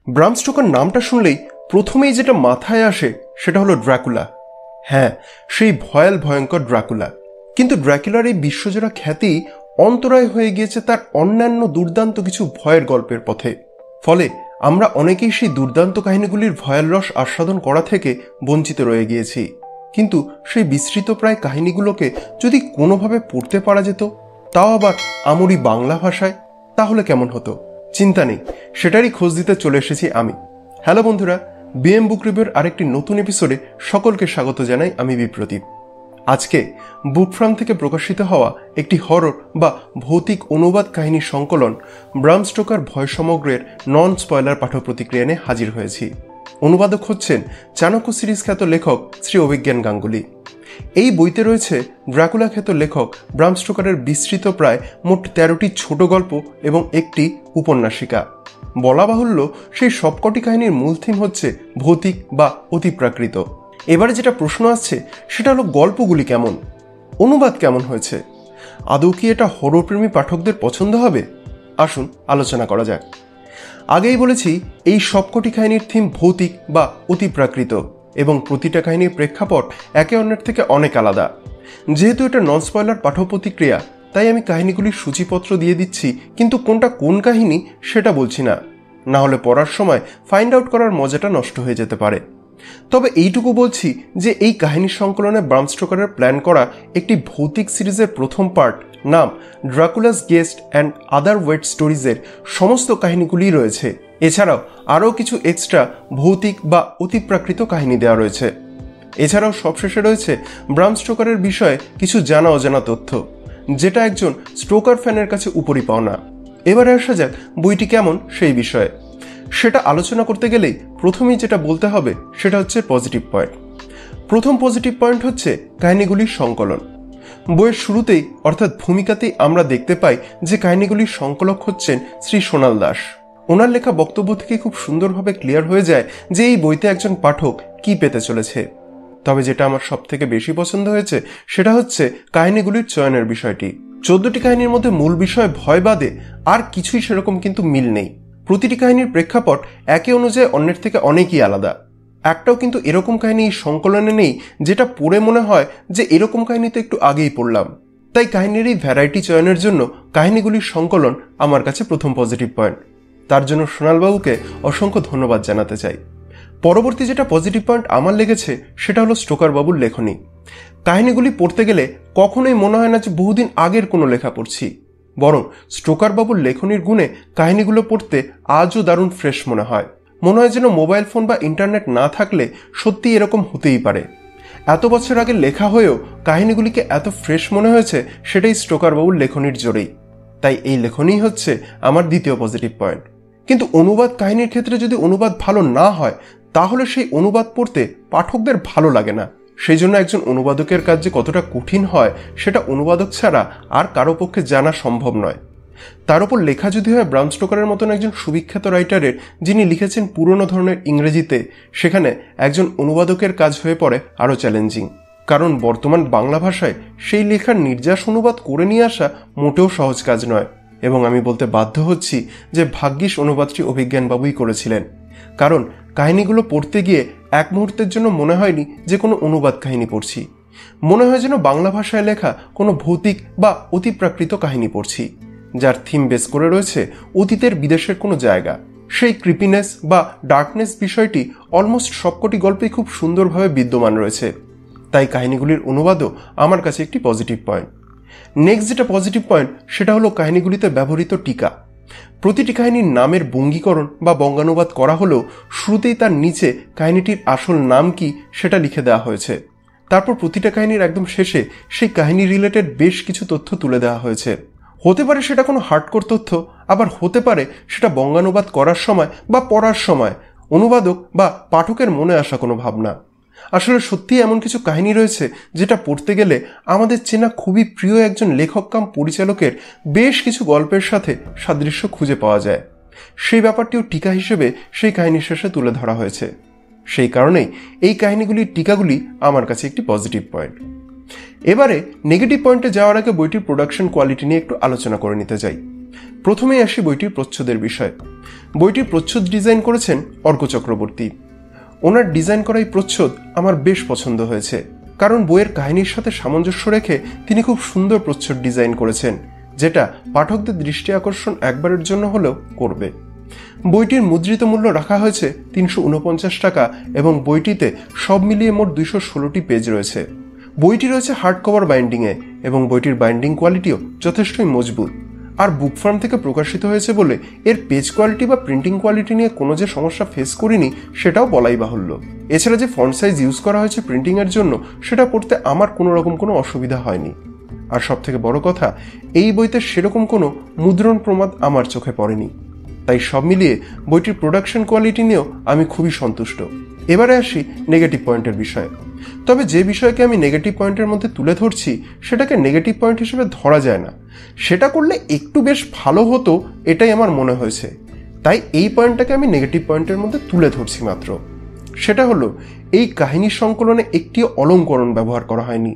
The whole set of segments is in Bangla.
ব্রাম স্টোকার নামটা শুনলেই প্রথমেই যেটা মাথায় আসে সেটা হলো ড্রাকুলা। হ্যাঁ, সেই ভয়ঙ্কর ড্রাকুলা। কিন্তু ড্রাকুলার এই বিশ্বজোড়া খ্যাতি অন্তরায় হয়ে গিয়েছে তার অন্যান্য দুর্দান্ত কিছু ভয়ের গল্পের পথে। ফলে আমরা অনেকেই সেই দুর্দান্ত কাহিনীগুলির ভয়ের রস আস্বাদন করা থেকে বঞ্চিত রয়ে গিয়েছি। কিন্তু সেই বিস্তৃত প্রায় কাহিনীগুলোকে যদি কোনোভাবে পড়তে পারা যেত, তাও আবার আমরি বাংলা ভাষায়, তাহলে কেমন হতো? চিন্তা নেই, সেটারই খোঁজ দিতে চলে এসেছি আমি। হ্যালো বন্ধুরা, বিএম বুক রিভিউর আরেকটি নতুন এপিসোডে সকলকে স্বাগত জানাই আমি বিপ্রদীপ। আজকে বুক ফার্ম থেকে প্রকাশিত হওয়া একটি হরর বা ভৌতিক অনুবাদ কাহিনীর সংকলন ব্রাম স্টোকার ভয় সমগ্রের নন স্পয়লার পাঠ্য প্রতিক্রিয়া নিয়ে হাজির হয়েছি। অনুবাদক হচ্ছেন চাণক্য সিরিজ খ্যাত লেখক শ্রী অভিজ্ঞান গাঙ্গুলি। এই বইতে রয়েছে ড্রাকুলা খ্যাত লেখক ব্রাম স্টোকারের বিস্তৃত প্রায় মোট 13টি ছোট গল্প এবং একটি উপন্যাসিকা। বলা বাহুল্য, সেই সবকটি কাহিনীর মূল থিম হচ্ছে ভৌতিক বা অতিপ্রাকৃত। এবারে যেটা প্রশ্ন আসছে সেটা হলো, গল্পগুলি কেমন, অনুবাদ কেমন হয়েছে, আদৌ কি এটা হররপ্রেমী পাঠকদের পছন্দ হবে? আসুন আলোচনা করা যাক। আগেই বলেছি, এই সবকটি কাহিনীর থিম ভৌতিক বা অতিপ্রাকৃত এবং প্রতিটা কাহিনীর প্রেক্ষাপট একে অন্যের থেকে অনেক আলাদা। যেহেতু এটা নন স্পয়লার পাঠ্য প্রতিক্রিয়া, তাই আমি কাহিনীগুলির সূচিপত্র দিয়ে দিচ্ছি, কিন্তু কোনটা কোন কাহিনী সেটা বলছি না, না হলে পড়ার সময় ফাইন্ড আউট করার মজাটা নষ্ট হয়ে যেতে পারে। তবে এইটুকু বলছি যে এই কাহিনী সংকলনে ব্রাম স্টোকারের প্ল্যান করা একটি ভৌতিক সিরিজের প্রথম পার্ট, নাম ড্রাকুলাস গেস্ট অ্যান্ড আদার ওয়েট স্টোরিজের সমস্ত কাহিনীগুলি রয়েছে। এছাড়াও আরও কিছু এক্সট্রা ভৌতিক বা অতিপ্রাকৃত কাহিনী দেওয়া রয়েছে। এছাড়াও সবশেষে রয়েছে ব্রাম স্টোকারের বিষয়ে কিছু জানা অজানা তথ্য, যেটা একজন স্টোকার ফ্যানের কাছে উপরি পাওনা। এবারে আসা যাক বইটি কেমন সেই বিষয়ে। সেটা আলোচনা করতে গেলেই প্রথমেই যেটা বলতে হবে সেটা হচ্ছে পজিটিভ পয়েন্ট। প্রথম পজিটিভ পয়েন্ট হচ্ছে কাহিনীগুলির সংকলন। বইয়ের শুরুতেই অর্থাৎ ভূমিকাতেই আমরা দেখতে পাই যে কাহিনীগুলির সংকলক হচ্ছেন শ্রী সোনাল দাস। ওনার লেখা বক্তব্য থেকে খুব সুন্দরভাবে ক্লিয়ার হয়ে যায় যে এই বইতে একজন পাঠক কি পেতে চলেছে। তবে যেটা আমার সব থেকে বেশি পছন্দ হয়েছে সেটা হচ্ছে কাহিনীগুলির চয়নের বিষয়টি। 14টি কাহিনীর মধ্যে মূল বিষয় ভয় বাদে আর কিছুই সেরকম কিন্তু মিল নেই। প্রতিটি কাহিনীর প্রেক্ষাপট একে অনুযায়ী অন্যের থেকে অনেকই আলাদা। একটাও কিন্তু এরকম কাহিনী এই সংকলনে নেই যেটা পড়ে মনে হয় যে এরকম কাহিনী তো একটু আগেই পড়লাম। তাই কাহিনীর এই ভ্যারাইটি চয়নের জন্য কাহিনীগুলির সংকলন আমার কাছে প্রথম পজিটিভ পয়েন্ট। তার জন্য সোনালবাবুকে অসংখ্য ধন্যবাদ জানাতে চাই। পরবর্তী যেটা পজিটিভ পয়েন্ট আমার লেগেছে সেটা হলো স্টোকার বাবুর লেখনী। কাহিনীগুলি পড়তে গেলে কখনোই মনে হয় না যে বহুদিন আগের কোনো লেখা পড়ছি, বরং স্টোকার বাবুর লেখনীর গুণে কাহিনীগুলো পড়তে আজও দারুণ ফ্রেশ মনে হয়। মনে হয় যেন মোবাইল ফোন বা ইন্টারনেট না থাকলে সত্যি এরকম হতেই পারে। এত বছর আগে লেখা হয়েও কাহিনীগুলিকে এত ফ্রেশ মনে হয়েছে, সেটাই স্টোকার বাবুর লেখনীর জোরেই। তাই এই লেখনীই হচ্ছে আমার দ্বিতীয় পজিটিভ পয়েন্ট। কিন্তু অনুবাদ কাহিনীর ক্ষেত্রে যদি অনুবাদ ভালো না হয়, তাহলে সেই অনুবাদ পড়তে পাঠকদের ভালো লাগে না। সেই জন্য একজন অনুবাদকের কাজ যে কতটা কঠিন হয় সেটা অনুবাদক ছাড়া আর কারো পক্ষে জানা সম্ভব নয়। তার উপর লেখা যদি হয় ব্রাম স্টোকারের মতন একজন সুবিখ্যাত রাইটারের, যিনি লিখেছেন পুরনো ধরনের ইংরেজিতে, সেখানে একজন অনুবাদকের কাজ হয়ে পড়ে আরও চ্যালেঞ্জিং। কারণ বর্তমান বাংলা ভাষায় সেই লেখার নির্যাস অনুবাদ করে নিয়ে আসা মোটেও সহজ কাজ নয়। এবং আমি বলতে বাধ্য হচ্ছি যে ভাগ্যিস অনুবাদটি অভিজ্ঞান বাবুই করেছিলেন। কারণ কাহিনীগুলো পড়তে গিয়ে এক মুহূর্তের জন্য মনে হয়নি যে কোনো অনুবাদ কাহিনী পড়ছি। মনে হয় যেন বাংলা ভাষায় লেখা কোনো ভৌতিক বা অতিপ্রাকৃত কাহিনী পড়ছি, যার থিম বেস করে রয়েছে অতীতের বিদেশের কোনো জায়গা। সেই ক্রিপিনেস বা ডার্কনেস বিষয়টি অলমোস্ট সবকটি গল্পেই খুব সুন্দরভাবে বিদ্যমান রয়েছে। তাই কাহিনীগুলির অনুবাদও আমার কাছে একটি পজিটিভ পয়েন্ট। নেক্সট যেটা পজিটিভ পয়েন্ট সেটা হলো কাহিনীগুলিতে ব্যবহৃত টিকা। প্রতিটি কাহিনীর নামের বঙ্গীকরণ বা বঙ্গানুবাদ করা হলেও শুরুতেই তার নিচে কাহিনীটির আসল নাম কি সেটা লিখে দেওয়া হয়েছে। তারপর প্রতিটা কাহিনীর একদম শেষে সেই কাহিনী রিলেটেড বেশ কিছু তথ্য তুলে দেওয়া হয়েছে। হতে পারে সেটা কোনো হার্ডকোর তথ্য, আবার হতে পারে সেটা বঙ্গানুবাদ করার সময় বা পড়ার সময় অনুবাদক বা পাঠকের মনে আসা কোনো ভাবনা। আসলে সত্যি এমন কিছু কাহিনী রয়েছে যেটা পড়তে গেলে আমাদের চেনা খুবই প্রিয় একজন লেখক কাম পরিচালকের বেশ কিছু গল্পের সাথে সাদৃশ্য খুঁজে পাওয়া যায়। সেই ব্যাপারটিও টিকা হিসেবে সেই কাহিনীর শেষে তুলে ধরা হয়েছে। সেই কারণেই এই কাহিনীগুলির টিকাগুলি আমার কাছে একটি পজিটিভ পয়েন্ট। এবারে নেগেটিভ পয়েন্টে যাওয়ার আগে বইটির প্রোডাকশন কোয়ালিটি নিয়ে একটু আলোচনা করে নিতে চাই। প্রথমেই আসি বইটির প্রচ্ছদের বিষয়। বইটির প্রচ্ছদ ডিজাইন করেছেন অর্ক চক্রবর্তী। ওনার ডিজাইন করা এই প্রচ্ছদ আমার বেশ পছন্দ হয়েছে, কারণ বইয়ের কাহিনীর সাথে সামঞ্জস্য রেখে তিনি খুব সুন্দর প্রচ্ছদ ডিজাইন করেছেন, যেটা পাঠকদের দৃষ্টি আকর্ষণ একবারের জন্য হলেও করবে। বইটির মুদ্রিত মূল্য রাখা হয়েছে 349 টাকা এবং বইটিতে সব মিলিয়ে মোট 216টি পেজ রয়েছে। বইটি রয়েছে হার্ড কভার বাইন্ডিংয়ে এবং বইটির বাইন্ডিং কোয়ালিটিও যথেষ্টই মজবুত। আর বুক ফার্ম থেকে প্রকাশিত হয়েছে বলে এর পেজ কোয়ালিটি বা প্রিন্টিং কোয়ালিটি নিয়ে কোনো যে সমস্যা ফেস করিনি সেটাও বলাই বাহুল্য। এছাড়া যে ফন্ট সাইজ ইউজ করা হয়েছে প্রিন্টিংয়ের জন্য সেটা পড়তে আমার কোনো রকম কোনো অসুবিধা হয়নি। আর সব থেকে বড় কথা, এই বইতে সেরকম কোনো মুদ্রণ প্রমাদ আমার চোখে পড়েনি। তাই সব মিলিয়ে বইটির প্রোডাকশন কোয়ালিটি নিয়েও আমি খুবই সন্তুষ্ট। এবারে আসি নেগেটিভ পয়েন্টের বিষয়ে। তবে যে বিষয়কে আমি নেগেটিভ পয়েন্টের মধ্যে তুলে ধরছি সেটাকে নেগেটিভ পয়েন্ট হিসেবে ধরা যায় না। সেটা করলে একটু বেশ ভালো হতো, এটাই আমার মনে হয়েছে। তাই এই পয়েন্টটাকে আমি নেগেটিভ পয়েন্টের মধ্যে তুলে ধরছি মাত্র। সেটা হলো, এই কাহিনী সংকলনে একটি অলংকরণ ব্যবহার করা হয়নি।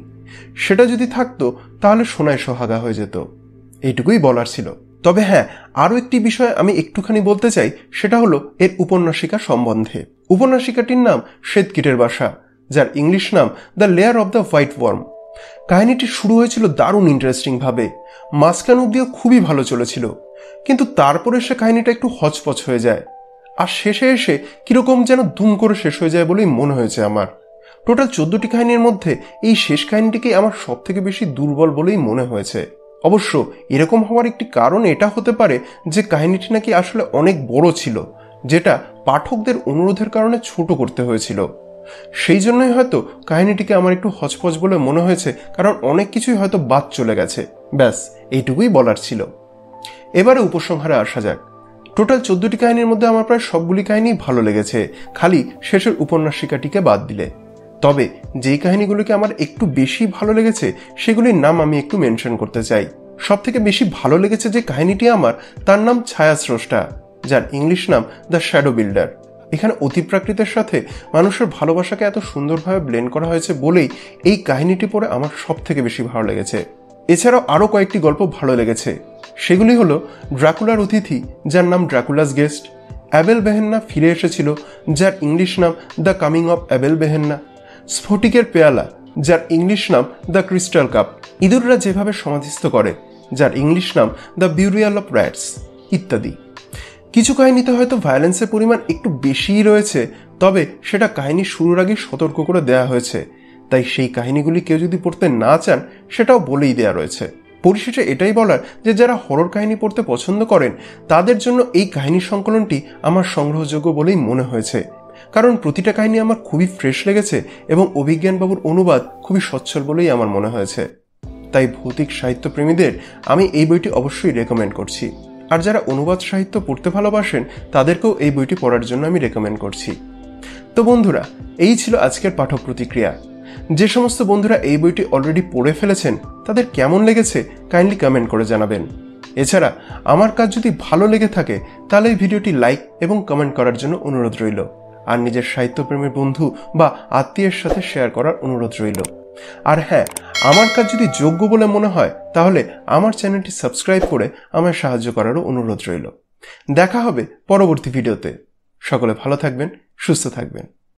সেটা যদি থাকতো তাহলে সোনায় সোহাগা হয়ে যেত। এইটুকুই বলার ছিল। তবে হ্যাঁ, আরও একটি বিষয় আমি একটুখানি বলতে চাই, সেটা হলো এর উপন্যাসিকা সম্বন্ধে। উপন্যাসিকাটির নাম শ্বেতকীটের বাসা, যার ইংলিশ নাম the lair of the white worm. কাহিনীটি শুরু হয়েছিল দারুণ ইন্টারেস্টিং ভাবে, মাঝখান অব্দিও খুবই ভালো চলেছিল, কিন্তু তারপরে সে কাহিনীটা একটু হচপচ হয়ে যায় আর শেষে এসে কিরকম যেন দুম করে শেষ হয়ে যায় বলেই মনে হয়েছে আমার। টোটাল 14টি কাহিনীর মধ্যে এই শেষ কাহিনীটিকে আমার সব থেকে বেশি দুর্বল বলেই মনে হয়েছে। অবশ্য এরকম হওয়ার একটি কারণ এটা হতে পারে যে কাহিনীটি নাকি আসলে অনেক বড় ছিল, যেটা পাঠকদের অনুরোধের কারণে ছোট করতে হয়েছিল। সেই জন্যই হয়তো কাহিনীটিকে আমার একটু হচপচ বলে মনে হয়েছে, কারণ অনেক কিছুই হয়তো বাদ চলে গেছে। ব্যাস এইটুকুই বলার ছিল। এবারে উপসংহারে আসা যাক। টোটাল 14টি কাহিনীর মধ্যে আমার প্রায় সবগুলি কাহিনী ভালো লেগেছে, খালি শেষের উপন্যাসিকাটিকে বাদ দিলে। তবে যেই কাহিনীগুলোকে আমার একটু বেশি ভালো লেগেছে সেগুলির নাম আমি একটু মেনশন করতে চাই। সব থেকে বেশি ভালো লেগেছে যে কাহিনীটি আমার, তার নাম ছায়াস্রষ্টা, যার ইংলিশ নাম দ্য শ্যাডো বিল্ডার। এখানে অতিপ্রাকৃতের সাথে মানুষের ভালোবাসাকে এত সুন্দরভাবে ব্লেন্ড করা হয়েছে বলেই এই কাহিনীটি পড়ে আমার সব থেকে বেশি ভালো লেগেছে। এছাড়াও আরও কয়েকটি গল্প ভালো লেগেছে। সেগুলি হলো ড্রাকুলার অতিথি, যার নাম ড্রাকুলাস গেস্ট; অ্যাবেল বেহেন্না ফিরে এসেছিল, যার ইংলিশ নাম দ্য কামিং অফ অ্যাবেল বেহেন্না; স্ফটিকের পেয়ালা, যার ইংলিশ নাম দ্য ক্রিস্টাল কাপ; ইঁদুররা যেভাবে সমাধিস্থ করে, যার ইংলিশ নাম দ্য বিউরিয়াল অফ র্যাটস, ইত্যাদি। কিছু কাহিনীতে হয়তো ভায়োলেন্সের পরিমাণ একটু বেশিই রয়েছে, তবে সেটা কাহিনী শুরুর আগে সতর্ক করে দেওয়া হয়েছে, তাই সেই কাহিনীগুলি কেউ যদি পড়তে না চান সেটাও বলেই দেওয়া রয়েছে। পরিশেষে এটাই বলার যে যারা হরর কাহিনী পড়তে পছন্দ করেন তাদের জন্য এই কাহিনী সংকলনটি আমার সংগ্রহযোগ্য বলেই মনে হয়েছে, কারণ প্রতিটা কাহিনী আমার খুবই ফ্রেশ লেগেছে এবং অভিজ্ঞানবাবুর অনুবাদ খুবই সচ্ছল বলেই আমার মনে হয়েছে। তাই ভৌতিক সাহিত্য প্রেমীদের আমি এই বইটি অবশ্যই রেকমেন্ড করছি। আর যারা অনুবাদ সাহিত্য পড়তে ভালোবাসেন তাদেরকেও এই বইটি পড়ার জন্য আমি রেকমেন্ড করছি। তো বন্ধুরা, এই ছিল আজকের পাঠক প্রতিক্রিয়া। যে সমস্ত বন্ধুরা এই বইটি অলরেডি পড়ে ফেলেছেন তাদের কেমন লেগেছে কাইন্ডলি কমেন্ট করে জানাবেন। এছাড়া আমার কাজ যদি ভালো লেগে থাকে তাহলে এই ভিডিওটি লাইক এবং কমেন্ট করার জন্য অনুরোধ রইল, আর নিজের সাহিত্যপ্রেমী বন্ধু বা আত্মীয়ের সাথে শেয়ার করার অনুরোধ রইল। আর হ্যাঁ, আমার কাজ যদি যোগ্য বলে মনে হয় তাহলে আমার চ্যানেলটি সাবস্ক্রাইব করে আমায় সাহায্য করারও অনুরোধ রইল। দেখা হবে পরবর্তী ভিডিওতে। সকলে ভালো থাকবেন, সুস্থ থাকবেন।